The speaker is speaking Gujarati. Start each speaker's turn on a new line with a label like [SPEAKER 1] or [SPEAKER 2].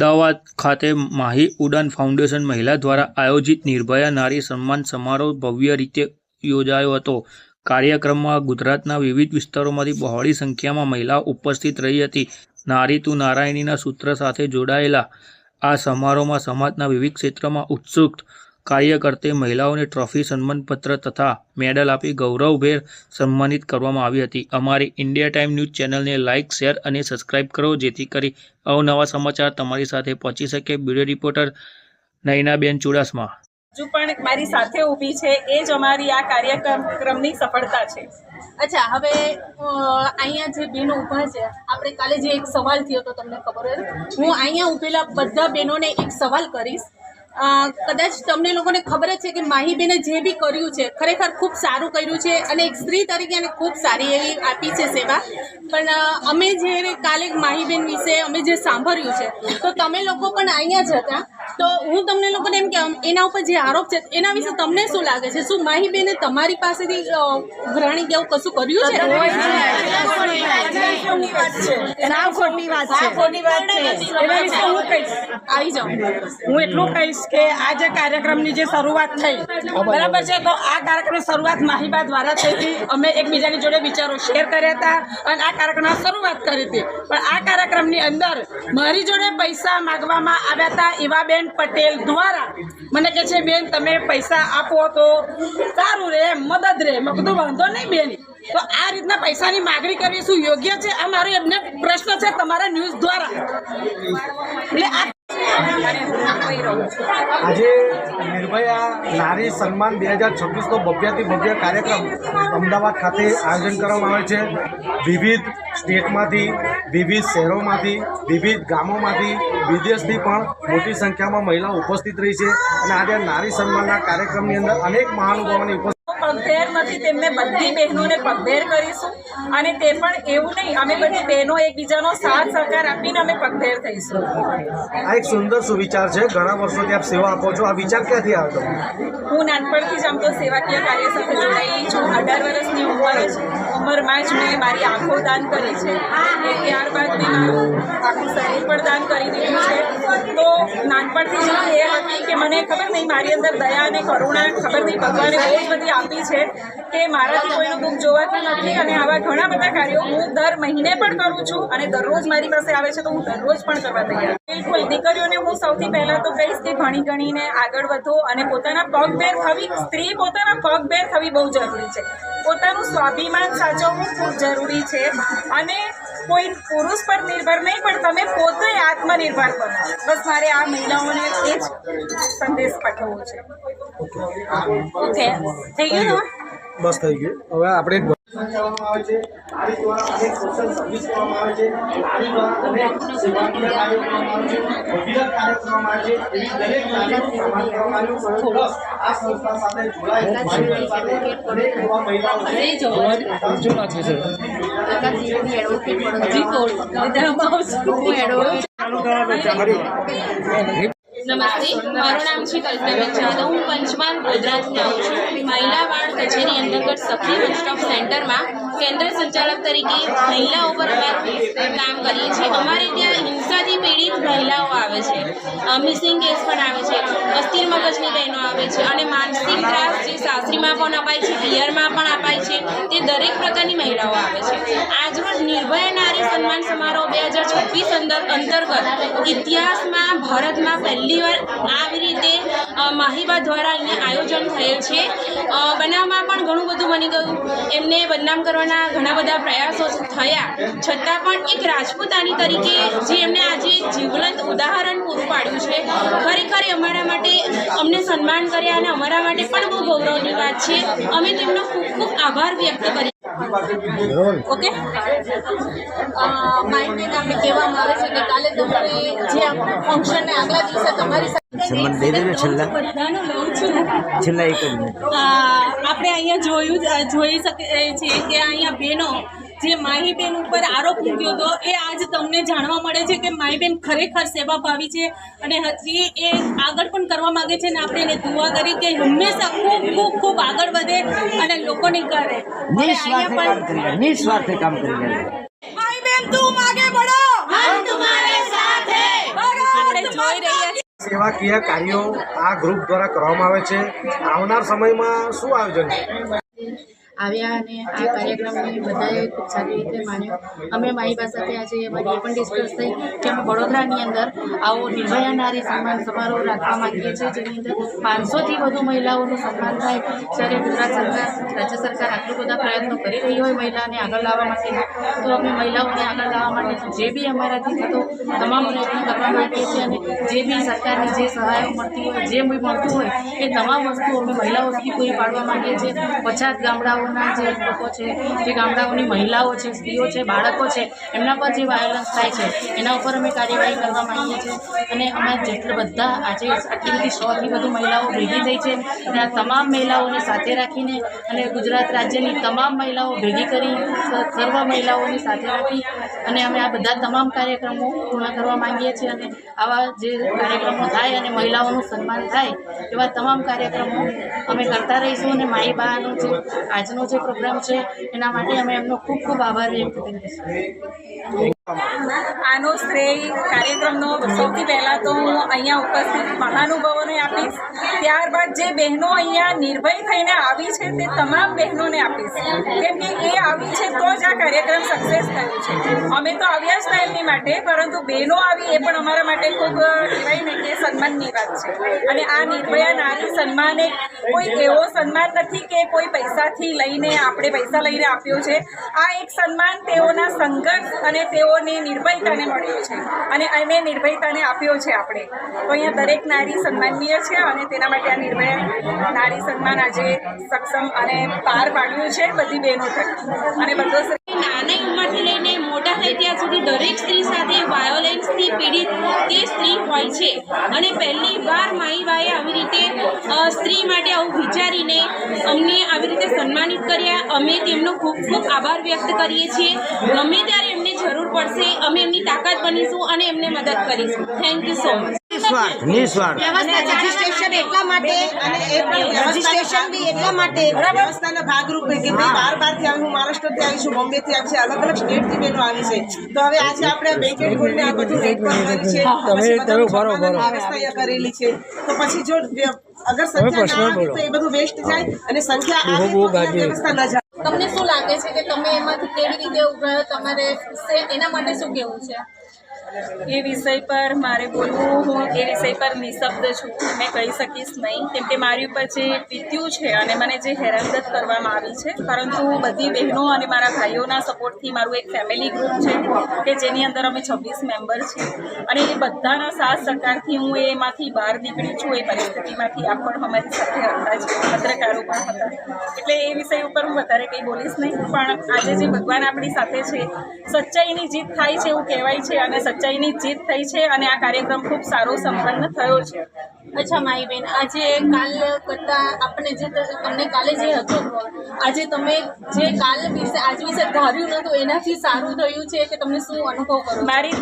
[SPEAKER 1] અમદાવાદ ખાતે માહી ઉડાન ફાઉન્ડેશન મહિલા દ્વારા આયોજિત નિર્ભયા નારી સન્માન સમારોહ ભવ્ય રીતે યોજાયો હતો। કાર્યક્રમમાં ગુજરાતના વિવિધ વિસ્તારોમાંથી બહોળી સંખ્યામાં મહિલાઓ ઉપસ્થિત રહી હતી। નારી તું નારાયણીના સૂત્ર સાથે જોડાયેલા આ સમારોહમાં સમાજના વિવિધ ક્ષેત્રમાં ઉત્સુક કાર્ય કરતી મહિલાઓને ટ્રોફી, સન્માનપત્ર તથા મેડલ આપી ગૌરવભેર સન્માનિત કરવામાં આવી હતી। અમારી ઇન્ડિયા ટાઈમ ન્યૂઝ ચેનલને લાઇક, શેર અને સબસ્ક્રાઇબ કરો, જેથી કરી અવનવા સમાચાર તમારી સાથે પહોંચી શકે। Bureau reporter Nayanaben Chudasama.
[SPEAKER 2] હજુ પણ મારી સાથે ઊભી છે, એ જ અમારી આ કાર્યક્રમની સફળતા છે।
[SPEAKER 3] અચ્છા, હવે અહીંયા જે બહેનો ઊભા છે, આપણે કાલે જે એક સવાલ થયો તો તમને ખબર હોય, હું અહીંયા ઊભેલા બધા બહેનોને એક સવાલ કરીશ। કદાચ તમને લોકોને ખબર જ છે કે માહીબેને જે બી કર્યું છે ખરેખર ખૂબ સારું કર્યું છે અને એક સ્ત્રી તરીકે એને ખૂબ સારી એવી આપી છે સેવા। પણ અમે જે કાલે માહીબેન વિશે અમે જે સાંભળ્યું છે, તો તમે લોકો પણ અહીંયા જ હતા, તો હું તમને લોકોને એમ કે એના ઉપર જે આરોપ છે એના વિશે તમને શું લાગે છે? શું માહીબેને તમારી પાસેથી ઉઘરાણી કે એવું કશું કર્યું છે?
[SPEAKER 2] આવી જાઓ, હું એટલું કહીશ કે આ જે કાર્યક્રમની જે શરૂઆત થઈ, બરાબર છે, તો આ કાર્યક્રમની શરૂઆત માહીબા દ્વારા થઈ હતી। અમે એકબીજાની જોડે વિચારો શેર કર્યા હતા અને આ કાર્યક્રમની શરૂઆત કરી હતી। પણ આ કાર્યક્રમની અંદર મારી જોડે પૈસા માગવામાં આવ્યા હતા ઈવાબેન પટેલ દ્વારા। મને કહે છે, બેન તમે પૈસા આપો તો સારું રહે, મદદ રહે। મેં કીધું વાંધો નહીં બેન, તો આ રીતના પૈસાની માગણી કરવી શું યોગ્ય છે? આ મારો એમને પ્રશ્ન છે તમારા ન્યૂઝ દ્વારા। એટલે આ
[SPEAKER 4] આજે નિર્ભયા નારી સન્માન 2026નો ભવ્યથી ભવ્ય કાર્યક્રમ અમદાવાદ ખાતે આયોજન કરવામાં આવે છે। વિવિધ સ્ટેટમાંથી, વિવિધ શહેરોમાંથી, વિવિધ ગામોમાંથી, વિદેશથી પણ મોટી સંખ્યામાં મહિલાઓ ઉપસ્થિત રહી છે અને આજે નારી સન્માનના કાર્યક્રમની અંદર અનેક મહાનુભાવોની ઉપસ્થિત
[SPEAKER 2] પગભેર નથી, તેમને બધી બહેનોને પગભેર કરીશું અને તે પણ એવું નહીં, અમે બધી બહેનો એકબીજાનો સાથ સહકાર આપીને અમે પગભેર થઈશું।
[SPEAKER 4] આ એક સુંદર સુવિચાર છે। ઘણા વર્ષોથી આપ સેવા આપો છો, આ વિચાર ક્યાંથી આવ્યો?
[SPEAKER 2] હું નાનપણથી જ આમ તો સેવાકીય કાર્ય સાથે જોડાયેલી છું। 18 વર્ષની ઉંમરમાં જ મેં મારી આંખો દાન કરી છે, ત્યારબાદ મેં મારું આખું શરીર પણ દાન કરી દીધું છે। તો નાનપણથી જ એ હતી કે મને ખબર નહીં, મારી અંદર દયા અને કરુણા ખબર નહીં ભગવાને બહુ જ બધી આપી છે કે મારાથી કોઈનું દુઃખ જોવાતું નથી। અને આવા ઘણા બધા કાર્યો હું દર મહિને પણ કરું છું અને દરરોજ મારી પાસે આવે છે તો હું દરરોજ પણ કરવા તૈયાર। બિલકુલ, દીકરીઓને હું સૌથી પહેલાં તો કહીશ કે ભણી ગણીને આગળ વધો અને પોતાના પગભેર થવી, સ્ત્રી પોતાના પગભેર થવી બહુ જરૂરી છે। પોતાનું સ્વાભિમાન સાચવવું ખૂબ જરૂરી છે અને કોઈ પુરુષ પર નિર્ભર નહીં, પણ તમે પોતે આત્મનિર્ભર બનો। બસ મારે આ મહિલાઓને એ જ સંદેશ પાઠવવો છે। થઈ ગયું ને?
[SPEAKER 4] બસ થઈ ગયું। હવે આપણે કરવામાં આવે છે, નારી દ્વારા અનેક સોશિયલ સર્વિસ કરવામાં આવે છે, નારી દ્વારા અનેક સેવાકીય કાર્યો કરવામાં આવે છે, ભગીરથ કાર્ય કરવામાં આવે છે। એવી દરેક નારીનું સન્માન કરવામાં આવ્યું। બસ આ સંસ્થા સાથે જોડાયેલા ભાઈઓ સાથે અનેક એવા મહિલાઓ
[SPEAKER 5] નમસ્તે, મારું નામ છે કલ્પનાબેન જાદવ। હું પંચમહાલ ગોધરાથી આવું છું। મહિલા વાળ કચેરી અંતર્ગત સખી વન સ્ટોપ સેન્ટરમાં કેન્દ્ર સંચાલક તરીકે મહિલાઓ પર કામ કરીએ છીએ। અમારે ત્યાં હિંસાથી પીડિત મહિલાઓ આવે છે, મિસિંગ કેસ પણ આવે છે, અસ્થિર મગજની બહેનો આવે છે અને માનસિક ત્રાસ જે સાસરીમાં પણ અપાય છે, પિયરમાં પણ અપાય છે, તે દરેક પ્રકારની મહિલાઓ આવે છે। આજરોજ નિર્ભયા નારી સન્માન સમારોહ 2026 અંતર્ગત ઇતિહાસમાં ભારતમાં પહેલીવાર આવી રીતે માહીબા દ્વારા અહીંયા આયોજન થયેલ છે। બનાવમાં પણ ઘણું બધું બની ગયું, એમને બદનામ કરવાના ઘણા બધા પ્રયાસો થયા, છતાં પણ એક રાજપૂતાની તરીકે જે એમને આજે જીવંત ઉદાહરણ પૂરું પાડ્યું છે, ખરેખર અમારા માટે અમને સન્માન કર્યા અને અમારા માટે પણ બહુ ગૌરવની વાત છે। અમે તેમનો ખૂબ ખૂબ આભાર વ્યક્ત કરીએ।
[SPEAKER 3] ઓકે, માહિતી આપણે કહેવામાં આવે છે કે કાલે તમારે જે ફંક્શનને આગલા દિવસે તમારી આપણે અહીંયા જોઈ શકીએ છીએ કે અહીંયા બહેનો જે માહીબેન ઉપર આરોપ મૂક્યો હતો, એ આજ તમને જાણવા મળે છે કે માહીબેન ખરેખર સેવાભાવી છે અને હજી એ આગળ પણ કરવા માગે છે અને આપણે એને દુઆ કરી કે હંમેશા ખૂબ ખૂબ ખૂબ આગળ વધે અને લોકોની કરે।
[SPEAKER 6] નિસ્વાર્થ કામ કરી
[SPEAKER 3] માહીબેન તું આગે बढ़ो, हम तुम्हारे साथ हैं।
[SPEAKER 4] સેવાકીય કાર્યો આ ગ્રુપ દ્વારા કરવામાં આવે છે. આવનાર સમયમાં શું આયોજન છે?
[SPEAKER 6] આવ્યા અને આ કાર્યક્રમને બધાએ ખૂબ સારી રીતે માણ્યો. અમે મારી પાસેથી આજે અમારી એ પણ ડિસ્કસ થઈ કે અમે વડોદરાની અંદર આવો નિર્ભયા નારી સન્માન સમારોહ રાખવા માંગીએ છીએ, જેની અંદર 500થી વધુ મહિલાઓનું સન્માન થાય. જ્યારે ગુજરાત સરકાર, રાજ્ય સરકાર આટલું બધા પ્રયત્નો કરી રહી હોય મહિલાને આગળ લાવવા માટે, તો અમે મહિલાઓને આગળ લાવવા માટે જે બી અમારાથી થતો તમામ પ્રયત્નો કરવા માંગીએ છીએ. અને જે બી સરકારની જે સહાયો મળતી હોય, જે બી મળતું હોય એ તમામ વસ્તુ અમે મહિલાઓ સુધી પૂરી પાડવા માંગીએ છીએ. પછાત ગામડાઓ જે લોકો છે, જે ગામડાઓની મહિલાઓ છે, સ્ત્રીઓ છે, બાળકો છે, એમના પર જે વાયોલન્સ થાય છે એના ઉપર અમે કાર્યવાહી કરવા માંગીએ છીએ. અને અમારા જેટલા બધા આજે આટલી બધી 100થી વધુ મહિલાઓ ભેગી થઈ છે અને આ તમામ મહિલાઓને સાથે રાખીને અને ગુજરાત રાજ્યની તમામ મહિલાઓ ભેગી કરી, સર્વ મહિલાઓને સાથે રાખી અને અમે આ બધા તમામ કાર્યક્રમો પૂર્ણ કરવા માંગીએ છીએ. અને આવા જે કાર્યક્રમો થાય અને મહિલાઓનું સન્માન થાય એવા તમામ કાર્યક્રમો અમે કરતા રહીશું. અને માઈ બાનો જે આજનો જે પ્રોગ્રામ છે એના માટે અમે એમનો ખૂબ ખૂબ આભાર વ્યક્ત કરીએ.
[SPEAKER 2] આનો શ્રેય કાર્યક્રમનો સૌથી પહેલાં તો હું અહીંયા ઉપસ્થિત મહાનુભાવોને આપીશ. ત્યારબાદ જે બહેનો અહીંયા નિર્ભય થઈને આવી છે તે તમામ બહેનોને આપીશ, કેમ કે એ આવી છે તો જ આ કાર્યક્રમ સક્સેસ થયો છે. અમે તો આવ્યા જ હતા એમની માટે, પરંતુ બહેનો આવી એ પણ અમારા માટે ખૂબ કહેવાય ને કે સન્માનની વાત છે. અને આ નિર્ભયા નારી સન્માન એક કોઈ એવો સન્માન નથી કે કોઈ પૈસાથી લઈને આપણે પૈસા લઈને આપ્યો છે. આ એક સન્માન તેઓના સંઘર્ષ અને તેઓની નિર્ભયતાને મળ્યો છે અને એને નિર્ભયતાને આપ્યો છે આપણે. તો અહીંયા દરેક નારી સન્માનીય છે અને તેના માટે આ નિર્ભયા નારી સન્માન આજે સક્ષમ અને પાર પાડ્યું છે બધી બહેનો થકી. અને બધો
[SPEAKER 5] નાની ઉંમરથી લઈને મોટા થાય ત્યાં સુધી દરેક સ્ત્રી સાથે વાયોલેન્સથી પીડિત તે સ્ત્રી હોય છે. અને પહેલી વાર માઈ બાએ આવી રીતે સ્ત્રી માટે આવું વિચારીને અમને આવી રીતે સન્માનિત કર્યા. અમે તેમનો ખૂબ ખૂબ આભાર વ્યક્ત કરીએ છીએ. ગમે ત્યારે એમને જરૂર પડશે અમે એમની તાકાત બનીશું અને એમને મદદ કરીશું. Thank you so much.
[SPEAKER 7] Registration એટલા માટે અને એ પણ રજીસ્ટ્રેશન બી એટલા માટે વ્યવસ્થાના ભાગરૂપે કે ભાઈ બારથી આવી, હું મહારાષ્ટ્રથી આવી છું, બોમ્બેથી આવી છે, અલગ અલગ સ્ટેટથી બહેનો આવી છે. તો હવે આજે આપણે બેન્કેટ ખોલીને આ બધું રેડ કરી છે, વ્યવસ્થા કરેલી છે. તો પછી જો અગર સંખ્યા ના આવે તો એ બધું વેસ્ટ જાય અને સંખ્યા આવે તો વ્યવસ્થા ન જાય.
[SPEAKER 3] તમને શું લાગે છે કે તમે એમાંથી કેવી રીતે ઉભરા, તમારે એના માટે શું કહેવું છે?
[SPEAKER 2] એ વિષય પર મારે બોલવું, હું એ વિષય પર નિશબ્દ છું. મેં કહી શકીશ નહીં, કેમ કે મારી ઉપર જે વીત્યું છે અને મને જે હેરાનગત કરવામાં આવી છે, પરંતુ બધી બહેનો અને મારા ભાઈઓના સપોર્ટથી મારું એક ફેમિલી ગ્રુપ છે કે જેની અંદર અમે 26 મેમ્બર છીએ અને એ બધાના સાથ સહકારથી હું એમાંથી બહાર નીકળી છું. એ પરિસ્થિતિમાંથી આપ પણ અમારી સાથે હતા જ, પત્રકારો પણ હતા. એટલે એ વિષય ઉપર હું વધારે કંઈ બોલીશ નહીં. પણ આજે જે ભગવાન આપણી સાથે છે, સચ્ચાઈની જીત થાય છે એવું કહેવાય છે અને સચ્ચાઈની જીત થઈ છે અને આ કાર્યક્રમ ખૂબ સારો સંપન્ન થયો છે.
[SPEAKER 3] અચ્છા માઈ બેન, આજે કાલ કરતાં આપણે જે તમને કાલે જે હતું, આજે તમે જે કાલ વિશે આજ વિશે ધાર્યું નહોતું એનાથી સારું થયું છે કે તમને શું અનુભવ કરો?
[SPEAKER 2] મારી